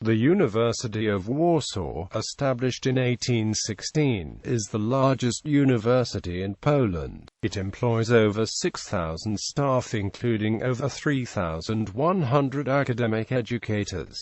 The University of Warsaw, established in 1816, is the largest university in Poland. It employs over 6,000 staff, including over 3,100 academic educators.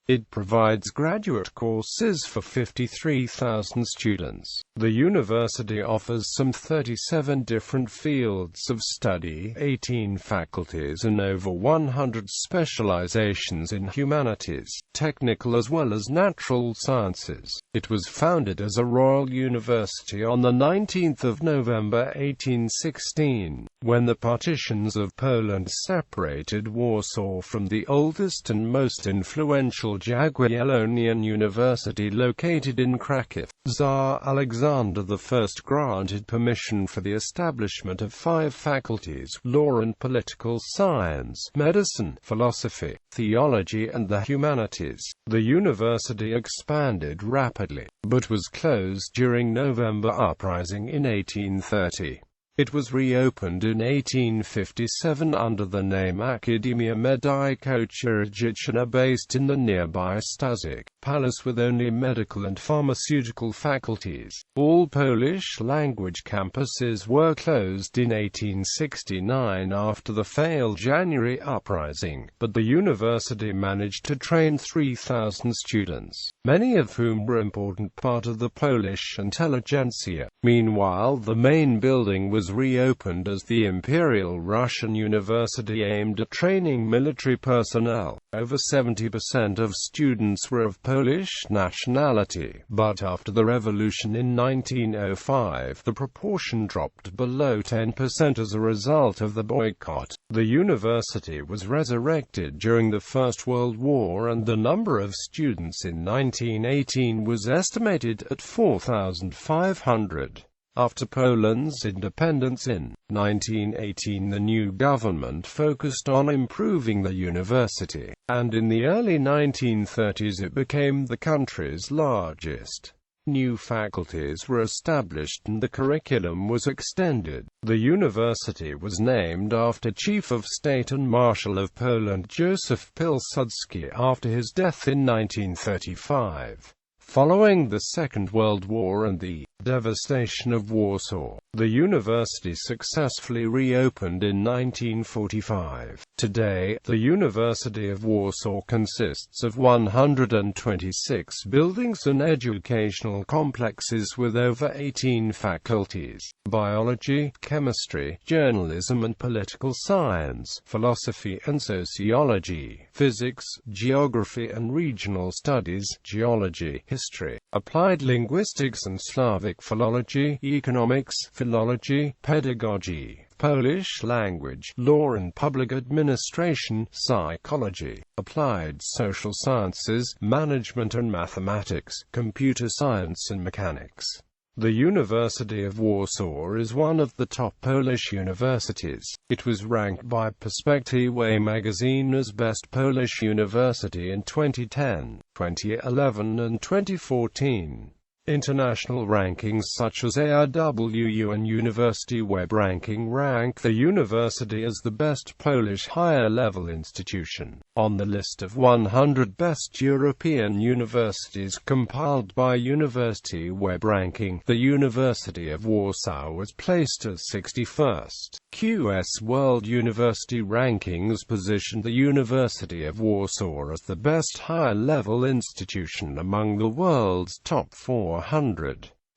It provides graduate courses for 53,000 students. The university offers some 37 different fields of study, 18 faculties and over 100 specializations in humanities, technical as well as natural sciences. It was founded as a royal university on the 19th of November 1816, when the partitions of Poland separated Warsaw from the oldest and most influential Jagiellonian University located in Kraków. Tsar Alexander I granted permission for the establishment of 5 faculties: law and political science, medicine, philosophy, theology and the humanities. The university expanded rapidly, but was closed during November Uprising in 1830. It was reopened in 1857 under the name Akademia Medyczno-Chirurgiczna, based in the nearby Staszic Palace, with only medical and pharmaceutical faculties. All Polish-language campuses were closed in 1869 after the failed January Uprising, but the university managed to train 3,000 students, many of whom were an important part of the Polish intelligentsia. Meanwhile, the main building was reopened as the Imperial Russian University, aimed at training military personnel. Over 70% of students were of Polish nationality, but after the revolution in 1905, the proportion dropped below 10% as a result of the boycott. The university was resurrected during the First World War, and the number of students in 1918 was estimated at 4,500. After Poland's independence in 1918, the new government focused on improving the university, and in the early 1930s it became the country's largest. New faculties were established and the curriculum was extended. The university was named after Chief of State and Marshal of Poland Józef Pilsudski after his death in 1935. Following the Second World War and the devastation of Warsaw, the university successfully reopened in 1945. Today, the University of Warsaw consists of 126 buildings and educational complexes with over 18 faculties: biology, chemistry, journalism and political science, philosophy and sociology, physics, geography and regional studies, geology, history, applied linguistics and Slavic philology, economics, philology, pedagogy, Polish language, law and public administration, psychology, applied social sciences, management and mathematics, computer science and mechanics. The University of Warsaw is one of the top Polish universities. It was ranked by Perspektywy magazine as Best Polish University in 2010, 2011 and 2014. International rankings such as ARWU and University Web Ranking rank the university as the best Polish higher-level institution. On the list of 100 best European universities compiled by University Web Ranking, the University of Warsaw was placed as 61st. QS World University Rankings positioned the University of Warsaw as the best higher-level institution among the world's top 400.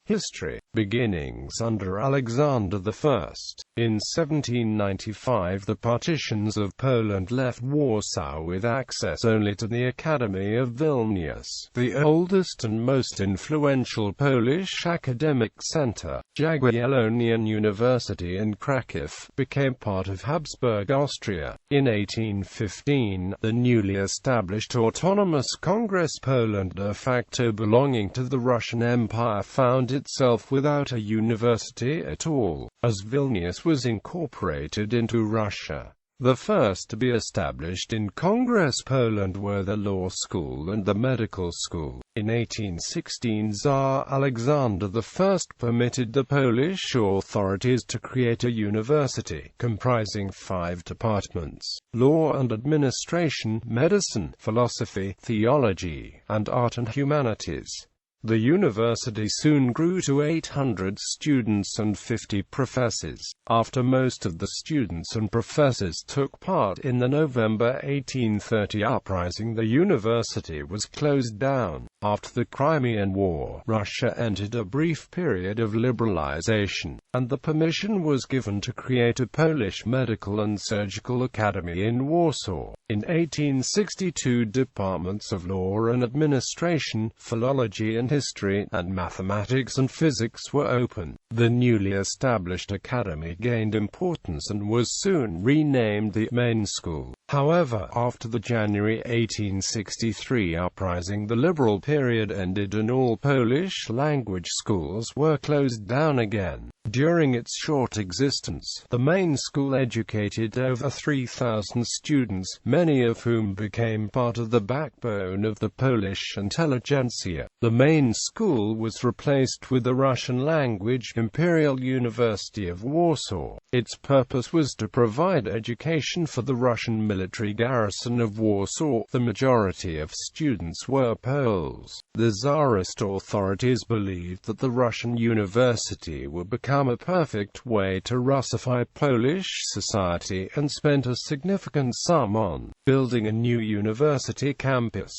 History. Beginnings under Alexander I. In 1795, the partitions of Poland left Warsaw with access only to the Academy of Vilnius, the oldest and most influential Polish academic center. Jagiellonian University in Kraków became part of Habsburg Austria. In 1815, the newly established autonomous Congress Poland, de facto belonging to the Russian Empire, found itself without a university at all, as Vilnius was incorporated into Russia. The first to be established in Congress Poland were the law school and the medical school. In 1816, Tsar Alexander I permitted the Polish authorities to create a university, comprising 5 departments: law and administration, medicine, philosophy, theology, and art and humanities. The university soon grew to 800 students and 50 professors. After most of the students and professors took part in the November 1830 uprising, the university was closed down. After the Crimean War, Russia entered a brief period of liberalization, and the permission was given to create a Polish medical and surgical academy in Warsaw. In 1862, departments of law and administration, philology and history, and mathematics and physics were opened. The newly established academy gained importance and was soon renamed the main school. However, after the January 1863 uprising, the liberal period ended and all Polish-language schools were closed down again. During its short existence, the main school educated over 3,000 students, many of whom became part of the backbone of the Polish intelligentsia. The main school was replaced with the Russian-language Imperial University of Warsaw. Its purpose was to provide education for the Russian military garrison of Warsaw. The majority of students were Poles. The Tsarist authorities believed that the Russian university would become a perfect way to Russify Polish society, and spent a significant sum on building a new university campus.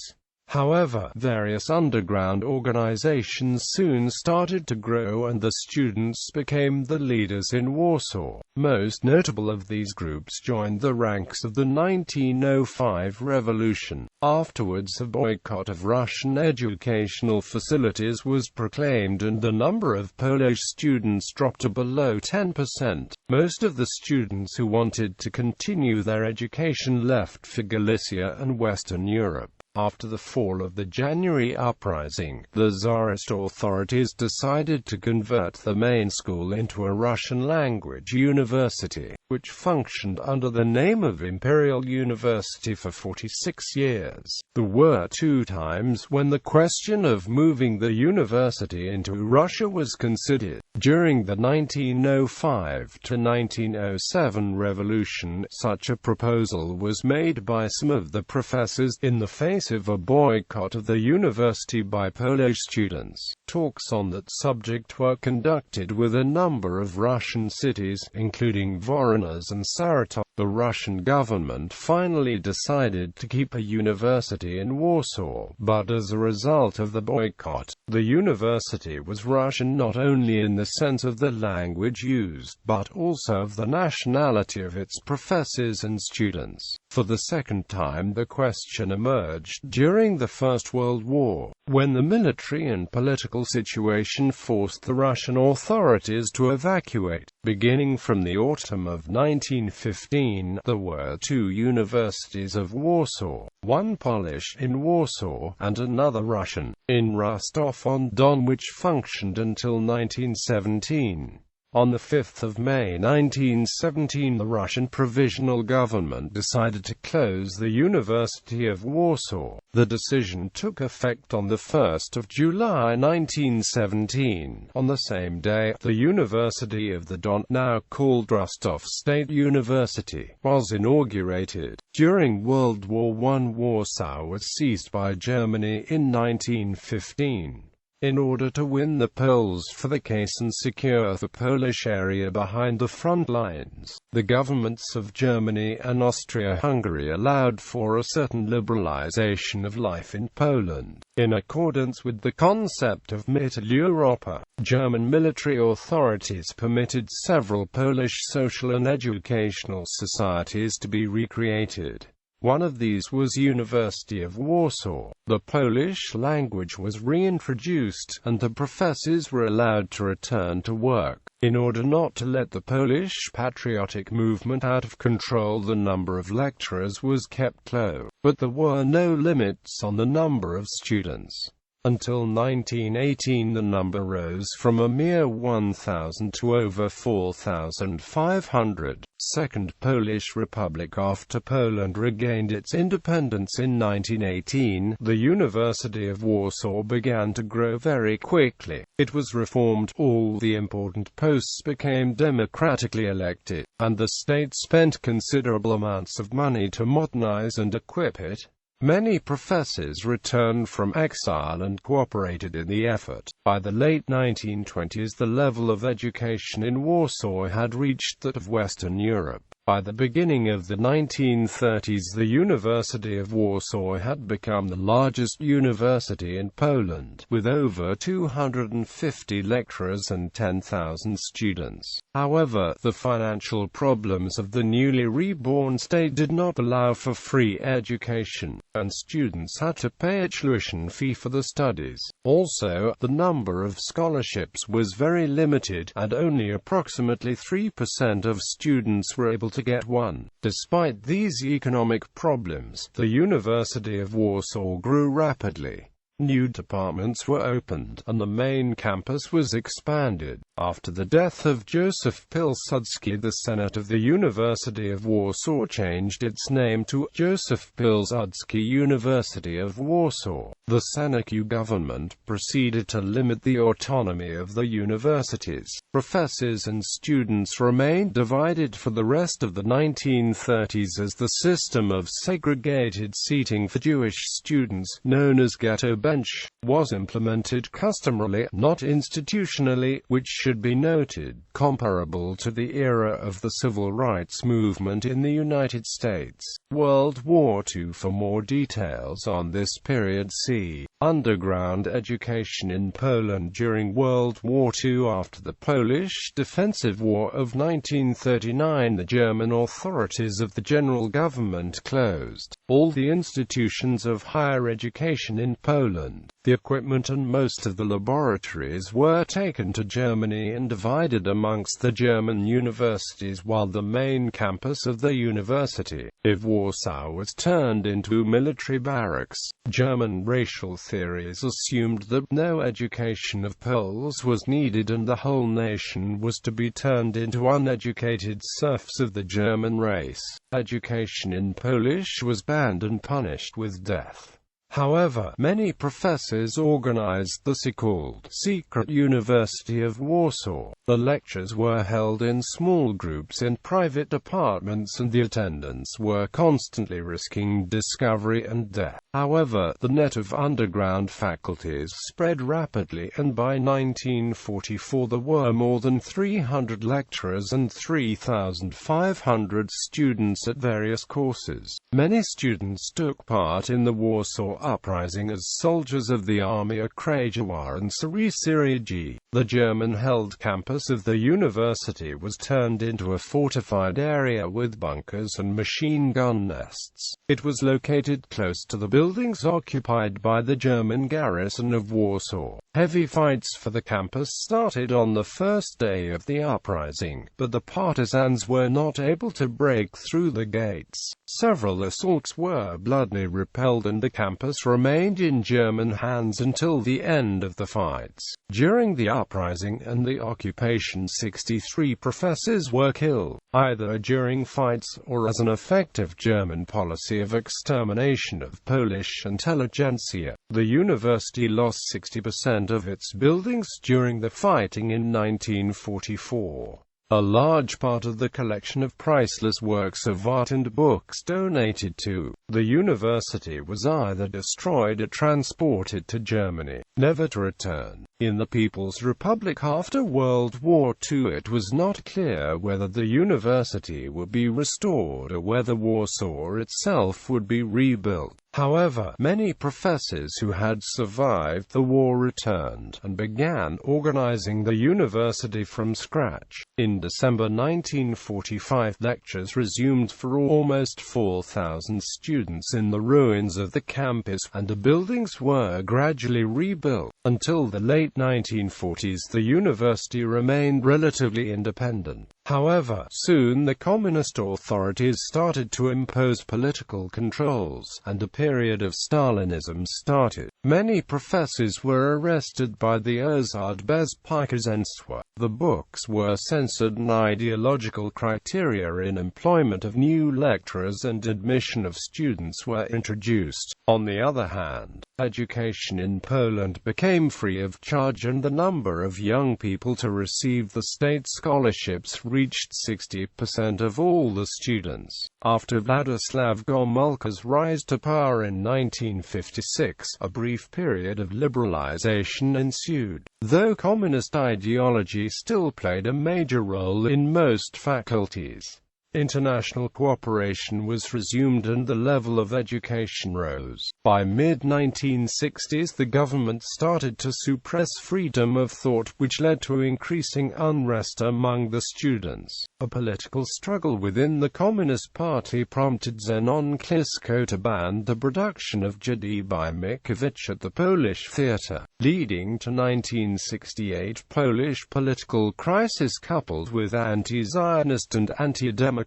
However, various underground organizations soon started to grow and the students became the leaders in Warsaw. Most notable of these groups joined the ranks of the 1905 revolution. Afterwards, a boycott of Russian educational facilities was proclaimed and the number of Polish students dropped to below 10%. Most of the students who wanted to continue their education left for Galicia and Western Europe. After the fall of the January uprising, the Tsarist authorities decided to convert the main school into a Russian-language university, which functioned under the name of Imperial University for 46 years. There were 2 times when the question of moving the university into Russia was considered. During the 1905 to 1907 revolution, such a proposal was made by some of the professors in the face of a boycott of the university by Polish students. Talks on that subject were conducted with a number of Russian cities, including Voronezh and Saratov. The Russian government finally decided to keep a university in Warsaw, but as a result of the boycott, the university was Russian not only in the sense of the language used, but also of the nationality of its professors and students. For the second time, the question emerged during the First World War, when the military and political situation forced the Russian authorities to evacuate. Beginning from the autumn of 1915, there were 2 universities of Warsaw, one Polish in Warsaw, and another Russian in Rostov-on-Don, which functioned until 1917. On the 5th of May 1917, the Russian Provisional Government decided to close the University of Warsaw. The decision took effect on the 1st of July 1917. On the same day, the University of the Don, now called Rostov State University, was inaugurated. During World War I, Warsaw was seized by Germany in 1915. In order to win the Poles for the case and secure the Polish area behind the front lines, the governments of Germany and Austria-Hungary allowed for a certain liberalization of life in Poland. In accordance with the concept of Mitteleuropa, German military authorities permitted several Polish social and educational societies to be recreated. One of these was University of Warsaw. The Polish language was reintroduced, and the professors were allowed to return to work. In order not to let the Polish patriotic movement out of control, the number of lecturers was kept low, but there were no limits on the number of students. Until 1918 the number rose from a mere 1,000 to over 4,500. Second Polish Republic. After Poland regained its independence in 1918, the University of Warsaw began to grow very quickly. It was reformed, all the important posts became democratically elected, and the state spent considerable amounts of money to modernize and equip it. Many professors returned from exile and cooperated in the effort. By the late 1920s the level of education in Warsaw had reached that of Western Europe. By the beginning of the 1930s the University of Warsaw had become the largest university in Poland, with over 250 lecturers and 10,000 students. However, the financial problems of the newly reborn state did not allow for free education, and students had to pay a tuition fee for the studies. Also, the number of scholarships was very limited, and only approximately 3% of students were able to get one. Despite these economic problems, the University of Warsaw grew rapidly. New departments were opened, and the main campus was expanded. After the death of Józef Pilsudski, the Senate of the University of Warsaw changed its name to Józef Pilsudski University of Warsaw. The Senate government proceeded to limit the autonomy of the universities. Professors and students remained divided for the rest of the 1930s as the system of segregated seating for Jewish students, known as ghetto bench, was implemented customarily, not institutionally, which should be noted, comparable to the era of the civil rights movement in the United States. World War II. For more details on this period see underground education in Poland during World War II. After the Polish Defensive War of 1939, the German authorities of the general government closed all the institutions of higher education in Poland. The equipment and most of the laboratories were taken to Germany and divided amongst the German universities, while the main campus of the University of Warsaw was turned into military barracks. German racial theories assumed that no education of Poles was needed and the whole nation was to be turned into uneducated serfs of the German race. Education in Polish was banned and punished with death. However, many professors organized the so-called secret University of Warsaw. The lectures were held in small groups in private apartments and the attendants were constantly risking discovery and death. However, the net of underground faculties spread rapidly, and by 1944 there were more than 300 lecturers and 3,500 students at various courses. Many students took part in the Warsaw Uprising as soldiers of the Army Krajowa and Syrii. The German-held campus of the university was turned into a fortified area with bunkers and machine gun nests. It was located close to the buildings occupied by the German garrison of Warsaw. Heavy fights for the campus started on the first day of the uprising, but the partisans were not able to break through the gates. Several assaults were bloodily repelled and the campus remained in German hands until the end of the fights. During the uprising and the occupation, 63 professors were killed, either during fights or as an effect of German policy of extermination of Polish intelligentsia. The university lost 60% of its buildings during the fighting in 1944. A large part of the collection of priceless works of art and books donated to the university was either destroyed or transported to Germany, never to return. In the People's Republic after World War II, it was not clear whether the university would be restored or whether Warsaw itself would be rebuilt. However, many professors who had survived the war returned and began organizing the university from scratch. In December 1945, lectures resumed for almost 4,000 students in the ruins of the campus, and the buildings were gradually rebuilt. Until the late 1940s, the university remained relatively independent. However, soon the communist authorities started to impose political controls, and a period of Stalinism started. Many professors were arrested by the Bezpieczeństwa. The books were censored and ideological criteria in employment of new lecturers and admission of students were introduced. On the other hand, education in Poland became free of charge and the number of young people to receive the state scholarships reached 60% of all the students. After Władysław Gomulka's rise to power in 1956, a brief period of liberalization ensued. Though communist ideology still played a major role in most faculties, international cooperation was resumed and the level of education rose. By mid-1960s the government started to suppress freedom of thought, which led to increasing unrest among the students. A political struggle within the Communist Party prompted Zenon Klisko to ban the production of Jadi by Mickiewicz at the Polish Theatre, leading to 1968 Polish political crisis coupled with anti-Zionist and anti-democratic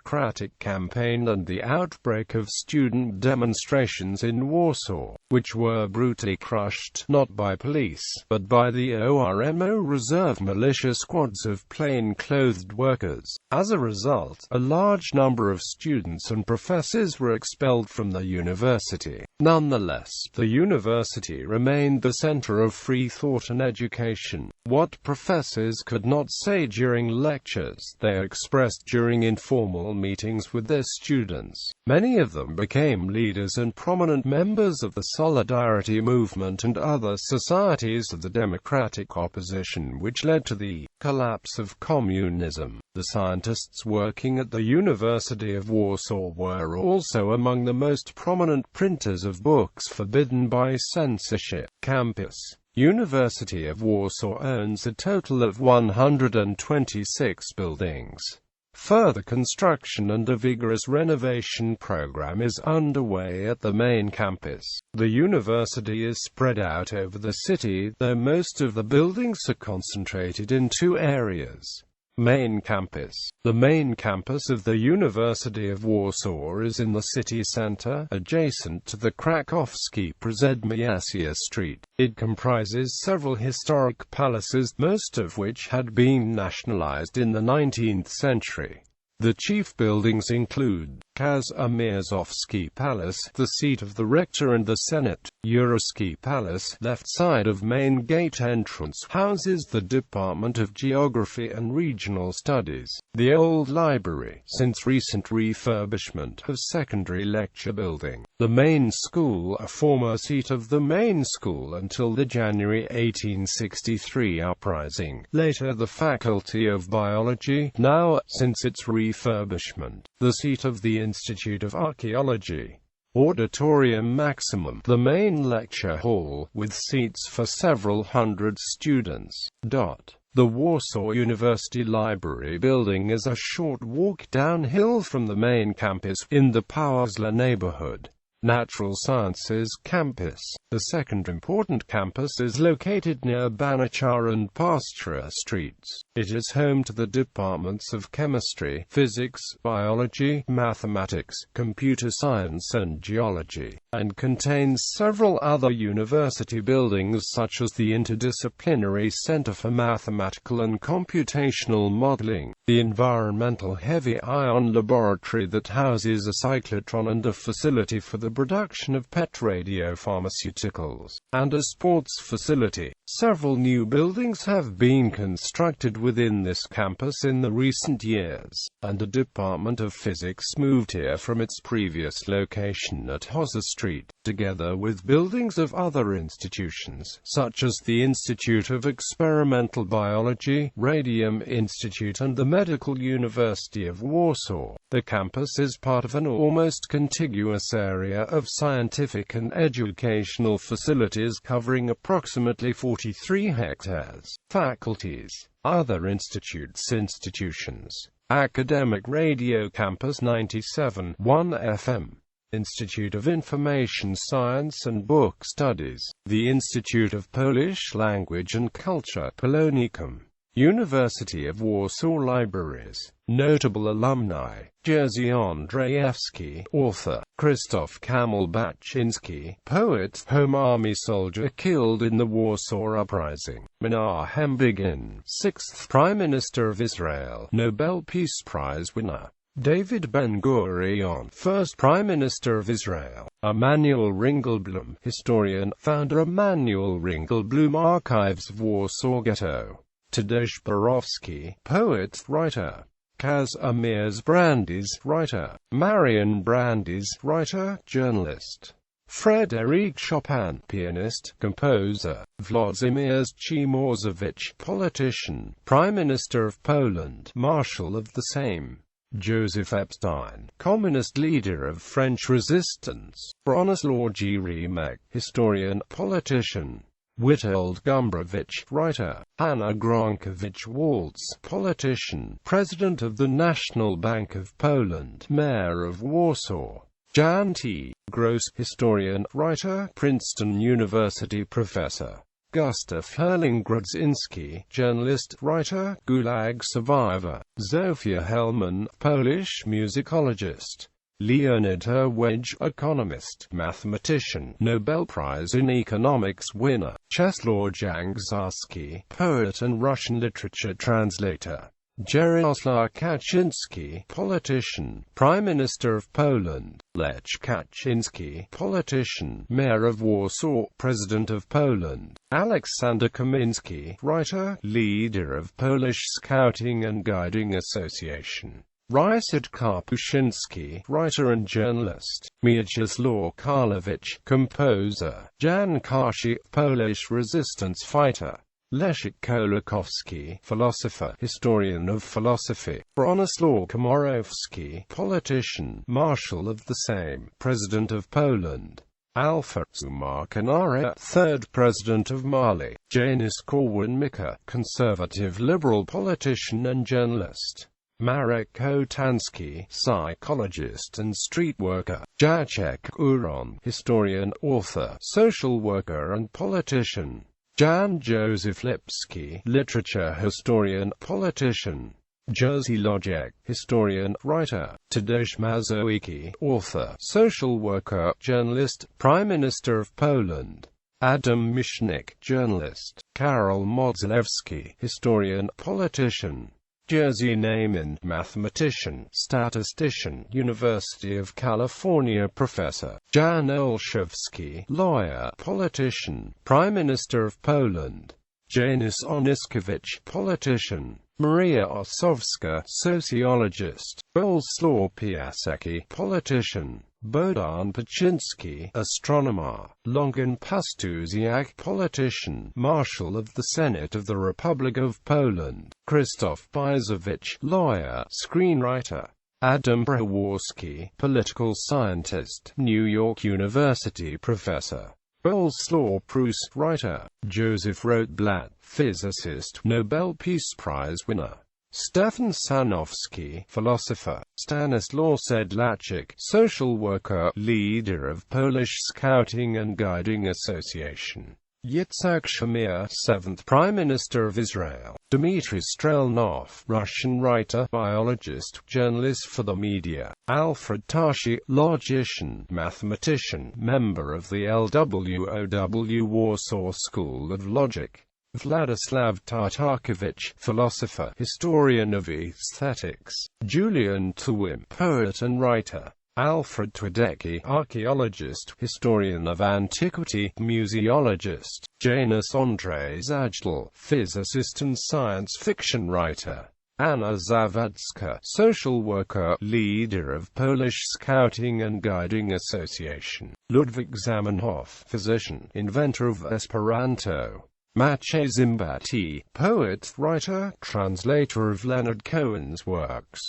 campaign and the outbreak of student demonstrations in Warsaw, which were brutally crushed, not by police, but by the ORMO reserve militia squads of plain-clothed workers. As a result, a large number of students and professors were expelled from the university. Nonetheless, the university remained the center of free thought and education. What professors could not say during lectures, they expressed during informal meetings with their students. Many of them became leaders and prominent members of the Solidarity movement and other societies of the democratic opposition, which led to the collapse of communism. The scientists working at the University of Warsaw were also among the most prominent printers of books forbidden by censorship. Campus. University of Warsaw owns a total of 126 buildings. Further construction and a vigorous renovation program is underway at the main campus. The university is spread out over the city, though most of the buildings are concentrated in two areas. Main campus. The main campus of the University of Warsaw is in the city center, adjacent to the Krakowski Przedmieście Street. It comprises several historic palaces, most of which had been nationalized in the 19th century. The chief buildings include Kazimierzowski Palace, the seat of the rector and the Senate. Jurowski Palace, left side of main gate entrance, houses the Department of Geography and Regional Studies. The old library, since recent refurbishment, of secondary lecture building. The main school, a former seat of the main school until the January 1863 uprising. Later the Faculty of Biology, now, since its refurbishment, the seat of the Institute of Archaeology. Auditorium Maximum, the main lecture hall, with seats for several hundred students. The Warsaw University Library building is a short walk downhill from the main campus, in the Pałazla neighborhood. Natural Sciences Campus. The second important campus is located near Baniczar and Pastura Streets. It is home to the departments of Chemistry, Physics, Biology, Mathematics, Computer Science and Geology, and contains several other university buildings such as the Interdisciplinary Center for Mathematical and Computational Modeling, the Environmental Heavy Ion Laboratory that houses a cyclotron and a facility for the production of PET radiopharmaceuticals, and a sports facility. Several new buildings have been constructed within this campus in the recent years, and a Department of Physics moved here from its previous location at Hossa Street, together with buildings of other institutions, such as the Institute of Experimental Biology, Radium Institute and the Medical University of Warsaw. The campus is part of an almost contiguous area of scientific and educational facilities covering approximately 43 hectares. Faculties. Other institutions. Academic Radio Campus 97.1 FM. Institute of Information Science and Book Studies. The Institute of Polish Language and Culture Polonicum. University of Warsaw Libraries. Notable alumni: Jerzy Andrzejewski, author; Krzysztof Kamil-Baczyński, poet; Home Army soldier killed in the Warsaw Uprising; Menahem Begin, 6th Prime Minister of Israel, Nobel Peace Prize winner; David Ben-Gurion, 1st Prime Minister of Israel; Emanuel Ringelblum, historian, founder; Emanuel Ringelblum Archives of Warsaw Ghetto; Tadeusz Borowski, poet, writer; Kazimierz Brandes, writer; Marian Brandes, writer, journalist; Frédéric Chopin, pianist, composer; Włodzimierz Cimorzewicz, politician, Prime Minister of Poland, Marshal of the Sejm; Joseph Epstein, communist leader of French resistance; Bronislaw Geremek, historian, politician; Witold Gombrowicz, writer; Hanna Gronkiewicz-Waltz, politician, President of the National Bank of Poland, Mayor of Warsaw; Jan T. Gross, historian, writer, Princeton University professor; Gustav Herling-Grudzinski, journalist, writer, Gulag survivor; Zofia Hellman, Polish musicologist; Leonid Herwedge, economist, mathematician, Nobel Prize in Economics winner; Czeslaw Jangzarski, poet and Russian literature translator; Jarosław Kaczynski, politician, Prime Minister of Poland; Lech Kaczynski, politician, Mayor of Warsaw, President of Poland; Aleksander Kaminski, writer, leader of Polish Scouting and Guiding Association; Ryszard Kapuscinski, writer and journalist; Mieczysław Karlowicz, composer; Jan Karsi, Polish resistance fighter; Leszek Kolakowski, philosopher, historian of philosophy; Bronislaw Komorowski, politician, Marshal of the Sejm, President of Poland; Alpha Umar Kanara, 3rd President of Mali; Janis Korwin-Mikke, conservative liberal politician and journalist; Marek Kotansky, psychologist and street worker; Jacek Uron, historian, author, social worker and politician; Jan Józef Lipski, literature historian, politician; Jerzy Lodziek, historian, writer; Tadeusz Mazowiecki, author, social worker, journalist, Prime Minister of Poland; Adam Michnik, journalist; Karol Modzelewski, historian, politician; Jerzy Neyman, mathematician, statistician, University of California professor; Jan Olszewski, lawyer, politician, Prime Minister of Poland; Janusz Oniszkiewicz, politician; Maria Ossowska, sociologist; Bolesław Piasecki, politician; Bogdan Paczynski, astronomer; Longan Pastusiak, politician, Marshal of the Senate of the Republic of Poland; Krzysztof Bizewicz, lawyer, screenwriter; Adam Braworski, political scientist, New York University professor; Bolesław Prus, writer; Joseph Rotblat, physicist, Nobel Peace Prize winner; Stefan Sanowski, philosopher; Stanislaw Sedlacek, social worker, leader of Polish Scouting and Guiding Association; Yitzhak Shamir, 7th Prime Minister of Israel; Dmitry Strelnov, Russian writer, biologist, journalist for the media; Alfred Tashi, logician, mathematician, member of the LWOW Warsaw School of Logic; Vladislav Tartakovich, philosopher, historian of aesthetics; Julian Tuwim, poet and writer; Alfred Twadecki, archaeologist, historian of antiquity, museologist; Janusz Andrzej Zajdel, physicist and science fiction writer; Anna Zawadzka, social worker, leader of Polish Scouting and Guiding Association; Ludwik Zamenhof, physician, inventor of Esperanto; Maciej Zimbaty, poet, writer, translator of Leonard Cohen's works;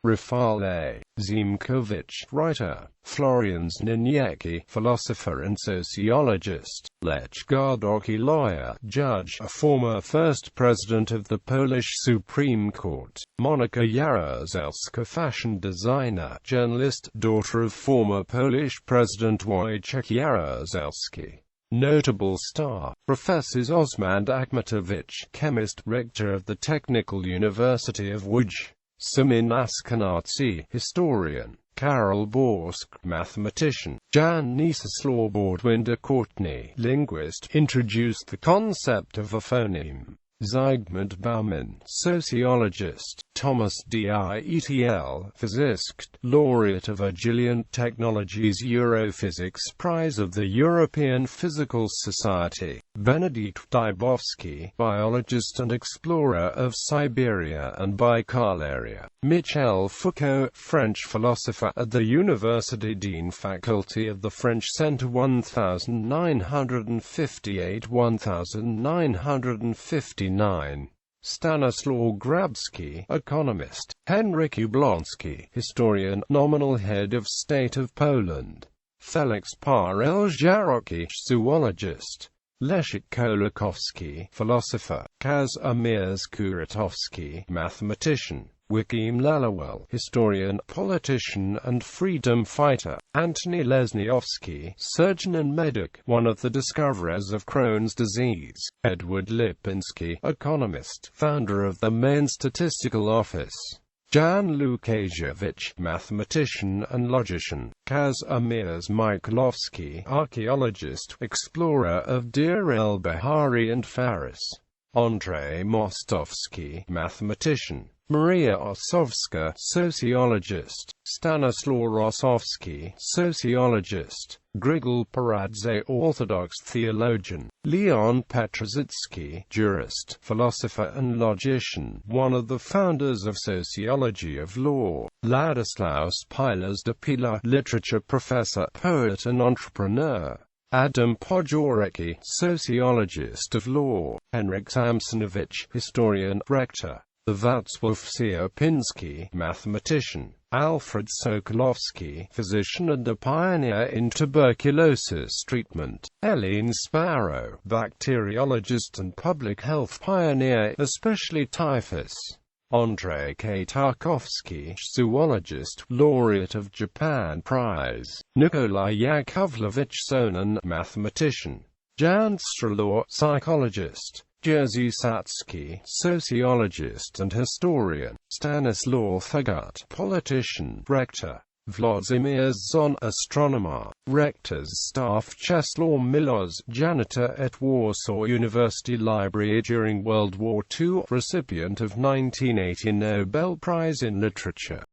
Rafale Ziemkowicz, writer; Florian Zniniecki, philosopher and sociologist; Lech Gardocki, lawyer, judge, a former first president of the Polish Supreme Court; Monika Jaruzelska, fashion designer, journalist, daughter of former Polish President Wojciech Jaruzelski. Notable star, Professors Osmand Akhmatovich, chemist, rector of the Technical University of Łódź; Simin Askenazzi, historian; Karol Borsk, mathematician; Jan Niesław Bordwinder-Courtney, linguist, introduced the concept of a phoneme; Zygmunt Bauman, sociologist; Thomas Dietl, physicist, laureate of Agilient Technologies Europhysics Prize of the European Physical Society; Benedikt Dybowski, biologist and explorer of Siberia and Baikal Michel Foucault, French philosopher at the University, Dean Faculty of the French Center 1958–1959. Stanislaw Grabski, economist; Henryk Jablonski, historian, nominal head of state of Poland; Felix Parel-Jarocki, zoologist; Leszek Kolakowski, philosopher; Kazimierz Kuratowski, mathematician; Joachim Lelawel, historian, politician and freedom fighter; Antony Lesniowski, surgeon and medic, one of the discoverers of Crohn's disease; Edward Lipinski, economist, founder of the Main Statistical Office; Jan Łukasiewicz, mathematician and logician; Kazimierz Michalowski, archaeologist, explorer of Deir el-Bahari and Faris; Andrzej Mostowski, mathematician; Maria Ossowska, sociologist; Stanislaw Rossowski, sociologist; Grigol Paradze, Orthodox theologian; Leon Petrozitsky, jurist, philosopher and logician, one of the founders of sociology of law; Ladislaus Pilas de Pilar, literature professor, poet and entrepreneur; Adam Podgorecki, sociologist of law; Henryk Samsonowicz, historian, rector; the Wacław Sierpiński, mathematician; Alfred Sokolowski, physician and a pioneer in tuberculosis treatment; Helene Sparrow, bacteriologist and public health pioneer, especially typhus; Andrzej K. Tarkowski, zoologist, laureate of Japan Prize; Nikolai Yakovlevich Sonin, mathematician; Jan Strelor, psychologist; Jerzy Satsky, sociologist and historian; Stanislaw Thugut, politician, rector; Włodzimierz Zon, astronomer; rector's staff; Czesław Milosz, janitor at Warsaw University Library during World War II, recipient of 1980 Nobel Prize in Literature.